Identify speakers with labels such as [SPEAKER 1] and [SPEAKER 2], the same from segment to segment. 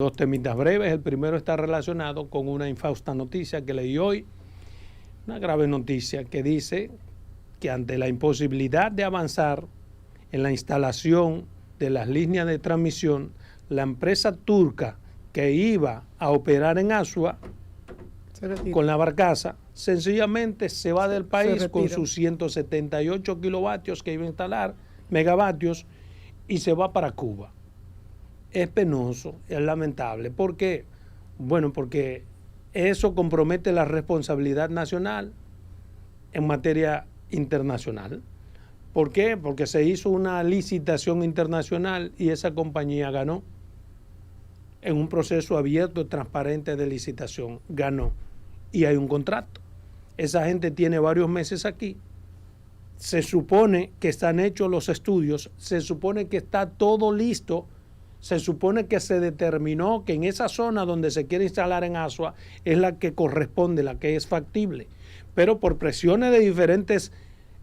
[SPEAKER 1] Dos temitas breves. El primero está relacionado con una infausta noticia que leí hoy, una grave noticia que dice que ante la imposibilidad de avanzar en la instalación de las líneas de transmisión, la empresa turca que iba a operar en Asua con la barcaza, sencillamente se va del país con sus 178 kilovatios que iba a instalar, megavatios, y se va para Cuba. Es penoso, es lamentable. ¿Por qué? Bueno, porque eso compromete la responsabilidad nacional en materia internacional. ¿Por qué? Porque se hizo una licitación internacional y esa compañía ganó. En un proceso abierto y transparente de licitación, ganó. Y hay un contrato. Esa gente tiene varios meses aquí. Se supone que están hechos los estudios, se supone que está todo listo. Se supone que se determinó que en esa zona donde se quiere instalar en Asua es la que corresponde, la que es factible. Pero por presiones de diferentes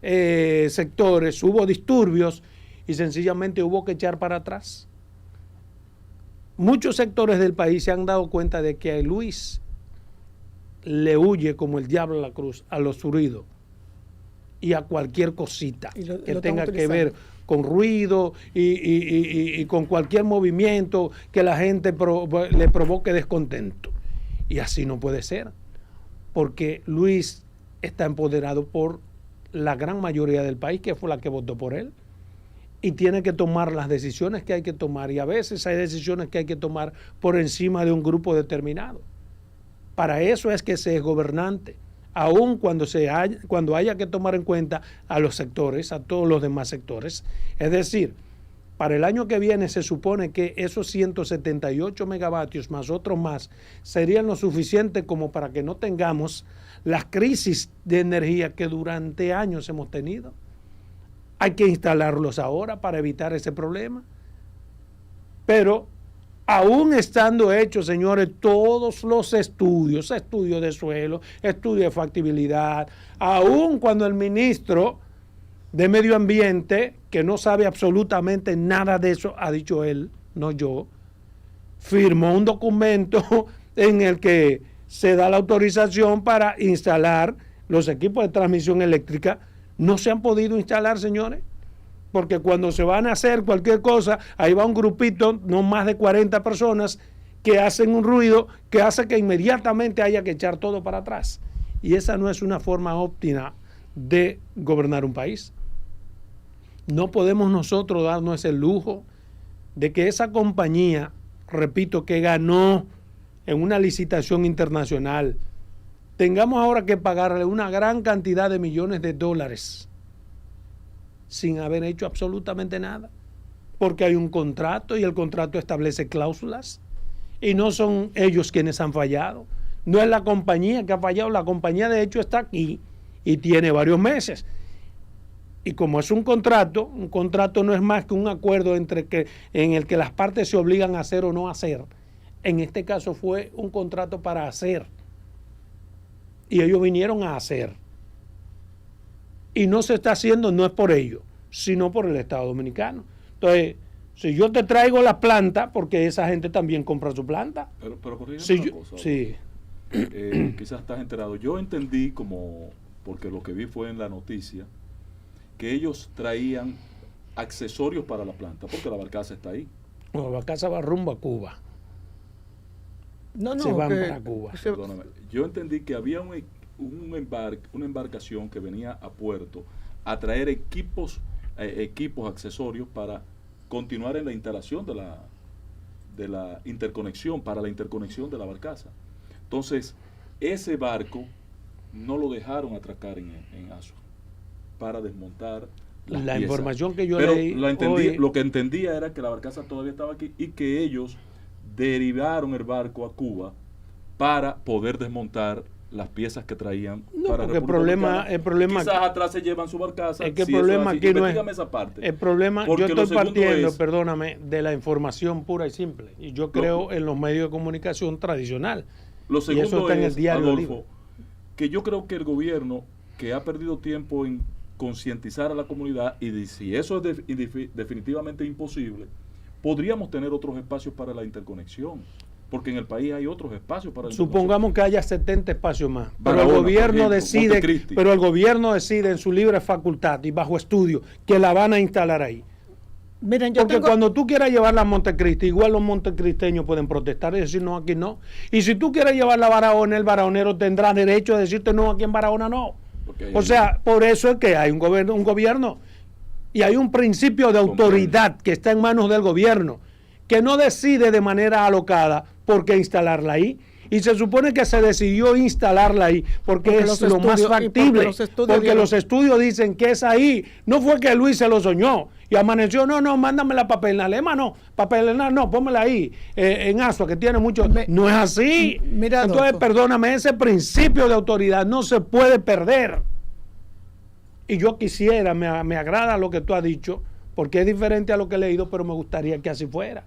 [SPEAKER 1] sectores hubo disturbios y sencillamente hubo que echar para atrás. Muchos sectores del país se han dado cuenta de que a Luis le huye como el diablo a la cruz a los ruidos y a cualquier cosita que tenga que ver con ruido y con cualquier movimiento que la gente le provoque descontento. Y así no puede ser, porque Luis está empoderado por la gran mayoría del país, que fue la que votó por él, y tiene que tomar las decisiones que hay que tomar, y a veces hay decisiones que hay que tomar por encima de un grupo determinado. Para eso es que se es gobernante, aun cuando haya que tomar en cuenta a los sectores, a todos los demás sectores. Es decir, para el año que viene se supone que esos 178 megavatios más otros más serían lo suficiente como para que no tengamos las crisis de energía que durante años hemos tenido. Hay que instalarlos ahora para evitar ese problema. Pero aún estando hechos, señores, todos los estudios de suelo, estudios de factibilidad, aún cuando el ministro de Medio Ambiente, que no sabe absolutamente nada de eso, ha dicho él, no yo, firmó un documento en el que se da la autorización para instalar los equipos de transmisión eléctrica. No se han podido instalar, señores, porque cuando se van a hacer cualquier cosa, ahí va un grupito, no más de 40 personas, que hacen un ruido que hace que inmediatamente haya que echar todo para atrás. Y esa no es una forma óptima de gobernar un país. No podemos nosotros darnos ese lujo de que esa compañía, repito, que ganó en una licitación internacional, tengamos ahora que pagarle una gran cantidad de millones de dólares sin haber hecho absolutamente nada, porque hay un contrato y el contrato establece cláusulas y no son ellos quienes han fallado, no es la compañía que ha fallado, la compañía de hecho está aquí y tiene varios meses. Y como es un contrato no es más que un acuerdo en el que las partes se obligan a hacer o no hacer. En este caso fue un contrato para hacer. Y ellos vinieron a hacer. Y no se está haciendo, no es por ellos, sino por el Estado Dominicano. Entonces, si yo te traigo la planta, porque esa gente también compra su planta.
[SPEAKER 2] Pero corrígeme
[SPEAKER 1] si
[SPEAKER 2] una cosa.
[SPEAKER 1] Sí.
[SPEAKER 2] Quizás estás enterado. Yo entendí porque lo que vi fue en la noticia, que ellos traían accesorios para la planta, porque la barcaza está ahí.
[SPEAKER 1] No, la barcaza va rumbo a Cuba.
[SPEAKER 3] No,
[SPEAKER 1] se van para Cuba.
[SPEAKER 2] Perdóname. Yo entendí que había una embarcación que venía a puerto a traer equipos accesorios para continuar en la instalación de la interconexión, para la interconexión de la barcaza. Entonces, ese barco no lo dejaron atracar en Asua para desmontar las piezas.
[SPEAKER 1] Información que yo
[SPEAKER 2] Pero
[SPEAKER 1] leí
[SPEAKER 2] lo que entendía era que la barcaza todavía estaba aquí y que ellos derivaron el barco a Cuba para poder desmontar las piezas que traían para
[SPEAKER 1] porque el problema
[SPEAKER 2] quizás atrás se llevan su barcaza.
[SPEAKER 1] Es que el problema aquí no es
[SPEAKER 2] esa parte.
[SPEAKER 1] El problema, yo estoy partiendo, perdóname, de la información pura y simple. Y yo creo en los medios de comunicación tradicional.
[SPEAKER 2] Lo segundo
[SPEAKER 1] y eso está en el diario,
[SPEAKER 2] Adolfo, que yo creo que el gobierno, que ha perdido tiempo en concientizar a la comunidad, y si eso es definitivamente imposible, podríamos tener otros espacios para la interconexión. porque en el país hay otros espacios para la
[SPEAKER 1] Supongamos que haya 70 espacios más,
[SPEAKER 2] Barahona,
[SPEAKER 1] pero el gobierno
[SPEAKER 2] ejemplo,
[SPEAKER 1] decide en su libre facultad y bajo estudio que la van a instalar ahí.
[SPEAKER 3] Miren,
[SPEAKER 1] Porque cuando tú quieras llevarla a Montecristi, igual los montecristeños pueden protestar y decir no, aquí no. Y si tú quieres llevarla a Barahona, el baraonero tendrá derecho a decirte no, aquí en Barahona no. O sea, por eso es que hay un gobierno y hay un principio de autoridad que está en manos del gobierno, que no decide de manera alocada por qué instalarla ahí. Y se supone que se decidió instalarla ahí porque es lo más factible, porque los estudios dicen que es ahí. No fue que Luis se lo soñó y amaneció, no, mándame la papelena, no, pónmela ahí, en Asua, que tiene mucho. No es así.
[SPEAKER 3] Mira,
[SPEAKER 1] entonces, perdóname, ese principio de autoridad no se puede perder. Y yo quisiera, me agrada lo que tú has dicho, porque es diferente a lo que he leído, pero me gustaría que así fuera.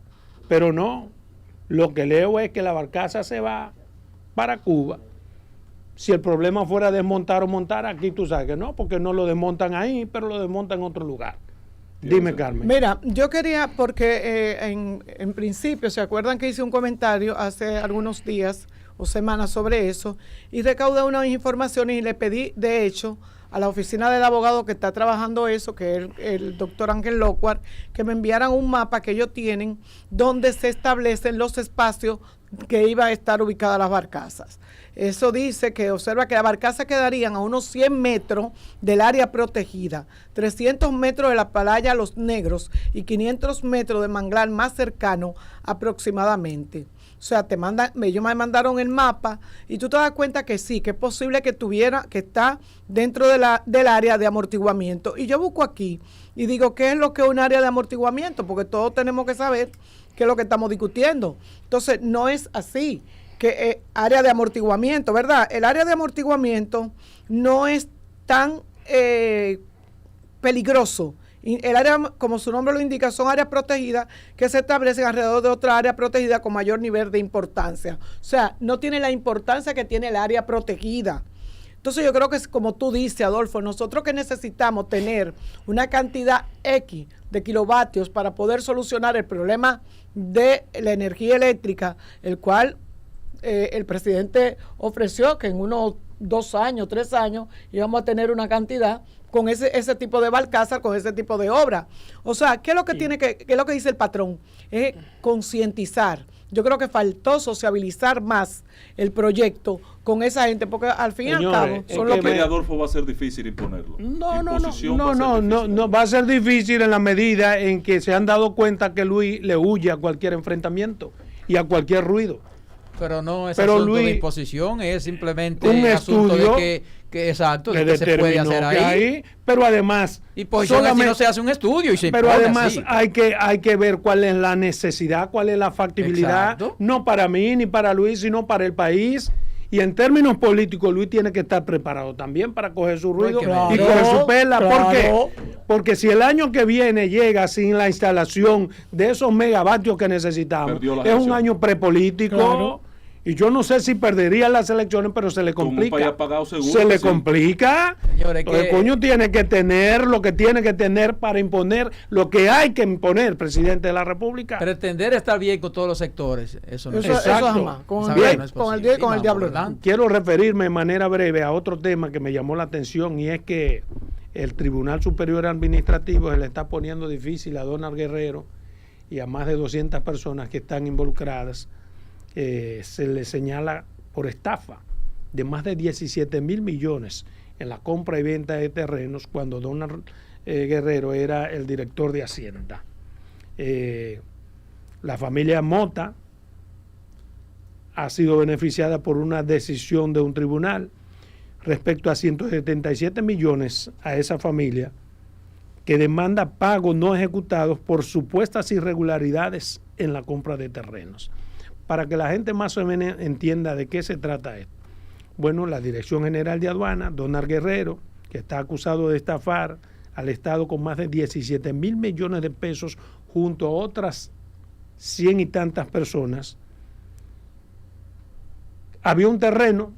[SPEAKER 1] Pero no. Lo que leo es que la barcaza se va para Cuba. Si el problema fuera desmontar o montar, aquí tú sabes que no, porque no lo desmontan ahí, pero lo desmontan en otro lugar. Dime, Carmen.
[SPEAKER 3] Mira, yo quería, porque en principio, ¿se acuerdan que hice un comentario hace algunos días o semanas sobre eso? Y recaudé unas informaciones y le pedí, de hecho, a la oficina del abogado que está trabajando eso, que es el doctor Ángel Locuar, que me enviaran un mapa que ellos tienen donde se establecen los espacios que iban a estar ubicadas las barcazas. Eso dice que observa que las barcazas quedarían a unos 100 metros del área protegida, 300 metros de la playa Los Negros y 500 metros de manglar más cercano aproximadamente. O sea, ellos me mandaron el mapa y tú te das cuenta que sí, que es posible que está dentro del área de amortiguamiento. Y yo busco aquí y digo, ¿qué es lo que es un área de amortiguamiento? Porque todos tenemos que saber qué es lo que estamos discutiendo. Entonces, no es así, que área de amortiguamiento, ¿verdad? El área de amortiguamiento no es tan peligroso. El área, como su nombre lo indica, son áreas protegidas que se establecen alrededor de otra área protegida con mayor nivel de importancia. O sea, no tiene la importancia que tiene el área protegida. Entonces yo creo que es como tú dices, Adolfo, nosotros que necesitamos tener una cantidad X de kilovatios para poder solucionar el problema de la energía eléctrica, el cual el presidente ofreció que en unos 2 años, 3 años íbamos a tener una cantidad con ese tipo de barcaza, con ese tipo de obra. O sea, ¿qué es lo que qué es lo que dice el patrón? Es concientizar. Yo creo que faltó sociabilizar más el proyecto con esa gente, porque al fin y al cabo
[SPEAKER 2] son los que Adolfo va a ser difícil imponerlo.
[SPEAKER 1] No, va a ser difícil en la medida en que se han dado cuenta que Luis le huye a cualquier enfrentamiento y a cualquier ruido.
[SPEAKER 4] Pero no es asunto Luis, de imposición, es simplemente
[SPEAKER 1] un
[SPEAKER 4] asunto
[SPEAKER 1] estudio
[SPEAKER 4] de que exacto, de que se puede hacer ahí.
[SPEAKER 1] Pero además,
[SPEAKER 4] y pues solamente no se hace un estudio y se
[SPEAKER 1] pero además así. hay que ver cuál es la necesidad, cuál es la factibilidad, exacto. No para mí ni para Luis, sino para el país. Y en términos políticos, Luis tiene que estar preparado también para coger su ruido y coger su pela. ¿Por qué? Porque si el año que viene llega sin la instalación de esos megavatios que necesitamos, es un año prepolítico. Claro. Y yo no sé si perdería las elecciones, pero se le complica. Se le complica. Señores, el coño tiene que tener lo que tiene que tener para imponer lo que hay que imponer, presidente de la República.
[SPEAKER 4] Pretender estar bien con todos los sectores, eso no es
[SPEAKER 3] posible. Eso jamás. Con el diablo. ¿Verdad?
[SPEAKER 1] Quiero referirme de manera breve a otro tema que me llamó la atención, y es que el Tribunal Superior Administrativo se le está poniendo difícil a Donald Guerrero y a más de 200 personas que están involucradas. Se le señala por estafa de más de 17 mil millones en la compra y venta de terrenos cuando Donald Guerrero era el director de Hacienda. La familia Mota ha sido beneficiada por una decisión de un tribunal respecto a 177 millones a esa familia que demanda pagos no ejecutados por supuestas irregularidades en la compra de terrenos. Para que la gente más o menos entienda de qué se trata esto. Bueno, la Dirección General de Aduana, Donald Guerrero, que está acusado de estafar al Estado con más de 17 mil millones de pesos junto a otras 100 y tantas personas. Había un terreno,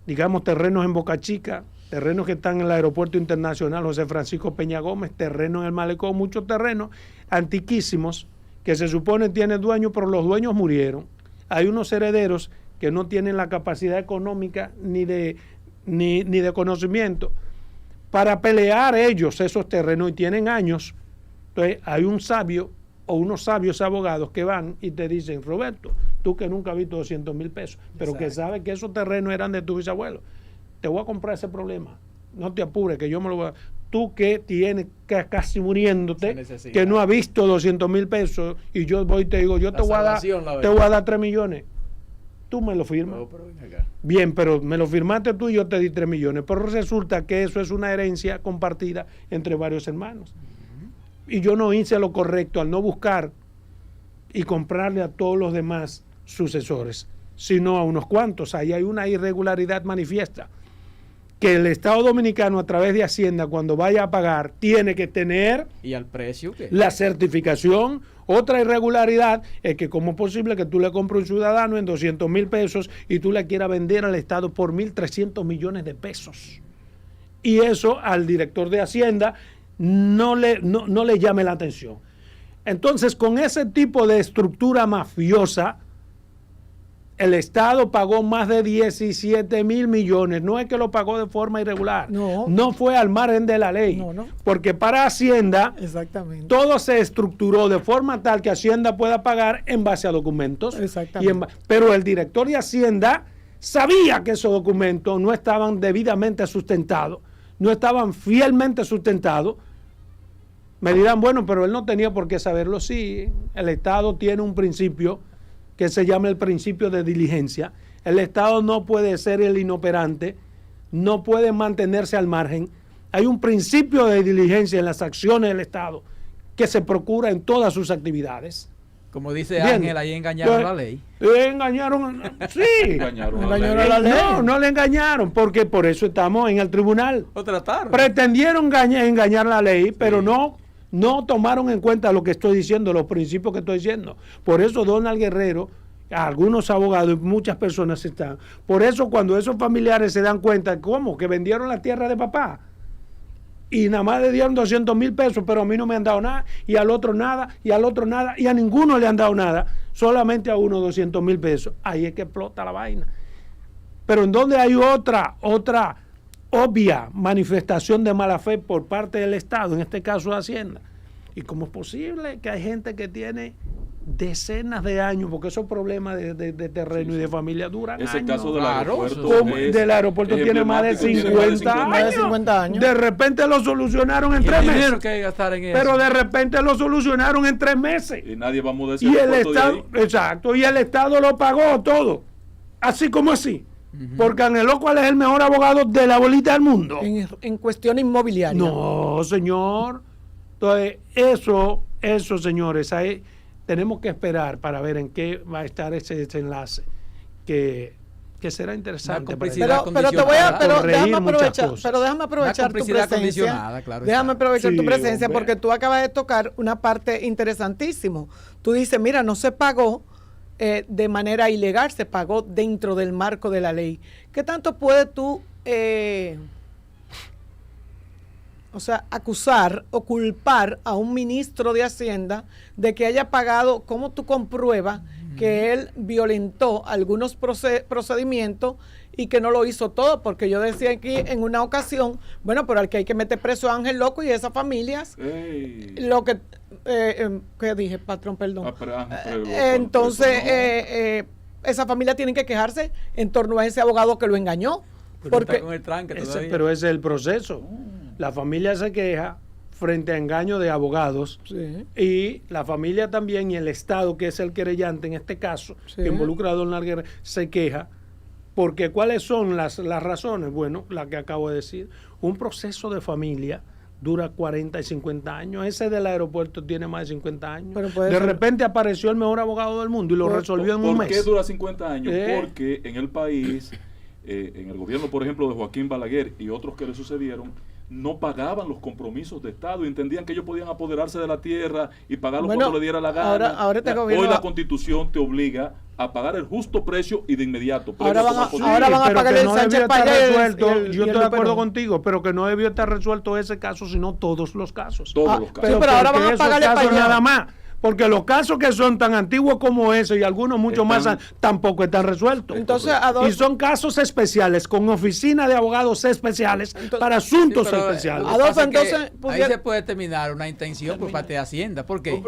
[SPEAKER 1] digamos terrenos en Boca Chica, terrenos que están en el Aeropuerto Internacional José Francisco Peña Gómez, terrenos en el Malecón, muchos terrenos antiquísimos que se supone tienen dueños, pero los dueños murieron. hay unos herederos que no tienen la capacidad económica ni de conocimiento para pelear ellos esos terrenos y tienen años. Entonces hay un sabio o unos sabios abogados que van y te dicen, Roberto, tú que nunca has visto 200,000 pesos, pero que sabes que esos terrenos eran de tu bisabuelo, te voy a comprar ese problema, no te apures, que yo me lo voy a... Tú que tienes casi muriéndote, que no has visto 200,000 pesos, y yo voy y te digo, yo te voy a dar 3 millones. Tú me lo firmas. Bien, pero me lo firmaste tú y yo te di 3 millones. Pero resulta que eso es una herencia compartida entre varios hermanos. Y yo no hice lo correcto al no buscar y comprarle a todos los demás sucesores, sino a unos cuantos. Ahí hay una irregularidad manifiesta. Que el Estado Dominicano, a través de Hacienda, cuando vaya a pagar, tiene que tener...
[SPEAKER 4] ¿Y al precio qué?
[SPEAKER 1] La certificación. Otra irregularidad es que cómo es posible que tú le compres a un ciudadano en 200,000 pesos y tú le quieras vender al Estado por 1.300 millones de pesos. Y eso al director de Hacienda no le llame la atención. Entonces, con ese tipo de estructura mafiosa, el Estado pagó más de 17,000 millones. No es que lo pagó de forma irregular. No fue al margen de la ley. Porque para Hacienda, todo se estructuró de forma tal que Hacienda pueda pagar en base a documentos. Pero el director de Hacienda sabía que esos documentos no estaban debidamente sustentados, no estaban fielmente sustentados. Me dirán, bueno, pero él no tenía por qué saberlo. Sí, el Estado tiene un principio que se llama el principio de diligencia. El Estado no puede ser el inoperante, no puede mantenerse al margen. Hay un principio de diligencia en las acciones del Estado que se procura en todas sus actividades.
[SPEAKER 4] Como dice Ángel, ahí engañaron a la ley.
[SPEAKER 1] Engañaron, sí. engañaron a la ley. No le engañaron, porque por eso estamos en el tribunal.
[SPEAKER 4] Lo trataron.
[SPEAKER 1] Pretendieron engañar la ley, pero no tomaron en cuenta lo que estoy diciendo, los principios que estoy diciendo. Por eso Donald Guerrero, algunos abogados y muchas personas están. Por eso cuando esos familiares se dan cuenta, ¿cómo? Que vendieron la tierra de papá. Y nada más le dieron 200,000 pesos, pero a mí no me han dado nada, y al otro nada, y al otro nada, y a ninguno le han dado nada, solamente a uno 200,000 pesos. Ahí es que explota la vaina. Pero en donde hay otra obvia manifestación de mala fe por parte del Estado, en este caso de Hacienda. ¿Y cómo es posible que hay gente que tiene decenas de años, porque esos problemas de terreno y de familia duran
[SPEAKER 2] ese
[SPEAKER 1] años?
[SPEAKER 2] Caso del aeropuerto
[SPEAKER 1] del aeropuerto tiene más de 50 años. De repente lo solucionaron en 3 meses.
[SPEAKER 4] Que hay que gastar en
[SPEAKER 1] pero de repente lo solucionaron en 3 meses.
[SPEAKER 2] Y nadie va a mudar ese
[SPEAKER 1] y el Estado, exacto, y el Estado lo pagó todo. Así como así. Porque Angeló, ¿cuál es el mejor abogado de la bolita del mundo?
[SPEAKER 3] En cuestión inmobiliaria.
[SPEAKER 1] No, señor. Entonces, eso, señores, ahí tenemos que esperar para ver en qué va a estar ese desenlace, que será interesante.
[SPEAKER 3] Déjame aprovechar tu presencia. Claro, déjame aprovechar tu presencia, porque tú acabas de tocar una parte interesantísima. Tú dices, mira, no se pagó de manera ilegal, se pagó dentro del marco de la ley. ¿Qué tanto puedes tú acusar o culpar a un ministro de Hacienda de que haya pagado? ¿Cómo tú compruebas que él violentó algunos procedimientos y que no lo hizo todo? Porque yo decía aquí en una ocasión, bueno, pero al que hay que meter preso a Ángel Loco y esas familias, lo que ¿qué dije, patrón? Perdón. Entonces, esa familia tiene que quejarse en torno a ese abogado que lo engañó.
[SPEAKER 4] Porque con el tranque
[SPEAKER 1] pero ese es el proceso. La familia se queja frente a engaño de abogados, y la familia también, y el Estado, que es el querellante en este caso, que involucra a Donald Guerrero, se queja. Porque ¿cuáles son las razones? Bueno, la que acabo de decir. Un proceso de familia dura 40 y 50 años. Ese del aeropuerto tiene más de 50 años. De repente apareció el mejor abogado del mundo y lo resolvió en un mes.
[SPEAKER 2] ¿Por qué dura 50 años? Porque en el país, en el gobierno, por ejemplo, de Joaquín Balaguer y otros que le sucedieron, no pagaban los compromisos de Estado y entendían que ellos podían apoderarse de la tierra y pagarlo cuando le diera la gana. Hoy la Constitución te obliga a pagar el justo precio y de inmediato.
[SPEAKER 3] Ahora van a pagar el Sánchez Payés.
[SPEAKER 1] Yo estoy de acuerdo contigo, pero que no debió estar resuelto ese caso, sino todos los casos.
[SPEAKER 2] Todos los casos.
[SPEAKER 3] Pero ahora van a pagarle
[SPEAKER 1] nada más. porque los casos que son tan antiguos como ese y algunos mucho más tampoco están resueltos.
[SPEAKER 3] Entonces,
[SPEAKER 1] y son casos especiales con oficina de abogados especiales para asuntos especiales.
[SPEAKER 4] Adolfo, entonces ahí se puede terminar una intención por parte de Hacienda. ¿Por qué?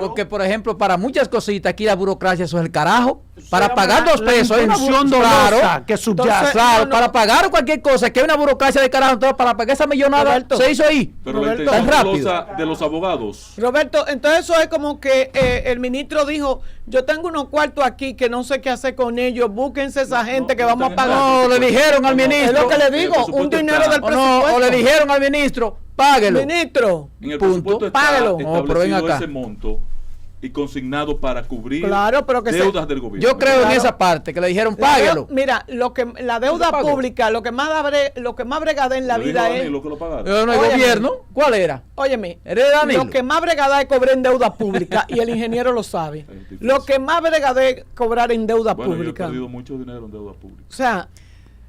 [SPEAKER 4] Porque, por ejemplo, para muchas cositas aquí la burocracia eso es el carajo. Para pagar 2 pesos es
[SPEAKER 1] claro, que subyace.
[SPEAKER 4] Claro, para pagar cualquier cosa que hay una burocracia de carajo, entonces para pagar esa millonada se hizo ahí.
[SPEAKER 2] Pero Roberto, la intención de los abogados.
[SPEAKER 3] Roberto, entonces eso es como que el ministro dijo, yo tengo unos cuartos aquí que no sé qué hacer con ellos, búsquense esa gente que vamos a pagar.
[SPEAKER 4] No, le dijeron al ministro.
[SPEAKER 3] Es lo que le digo, un dinero del presupuesto.
[SPEAKER 4] O le dijeron al ministro, páguelo.
[SPEAKER 3] Ministro,
[SPEAKER 2] en el presupuesto está
[SPEAKER 3] páguelo.
[SPEAKER 2] establecido ese monto y consignado para cubrir deudas del gobierno.
[SPEAKER 4] Yo creo en esa parte, que le dijeron páguelo.
[SPEAKER 3] Mira, la deuda pública, lo que más bregada en la vida es...
[SPEAKER 2] Lo que lo pagaron.
[SPEAKER 4] No, el gobierno, ¿cuál era?
[SPEAKER 3] Óyeme, lo que más bregada es cobrar en deuda pública, y el ingeniero lo sabe. Lo que más bregada es cobrar en deuda pública.
[SPEAKER 2] Yo he perdido mucho dinero en deuda pública.
[SPEAKER 3] O sea,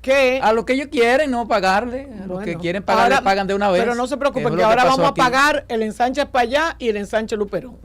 [SPEAKER 3] que
[SPEAKER 4] a lo que ellos quieren no pagarle, a los que quieren pagarle pagan de una vez.
[SPEAKER 3] Pero no se preocupen, que ahora vamos a pagar el ensanche para allá y el ensanche Luperón.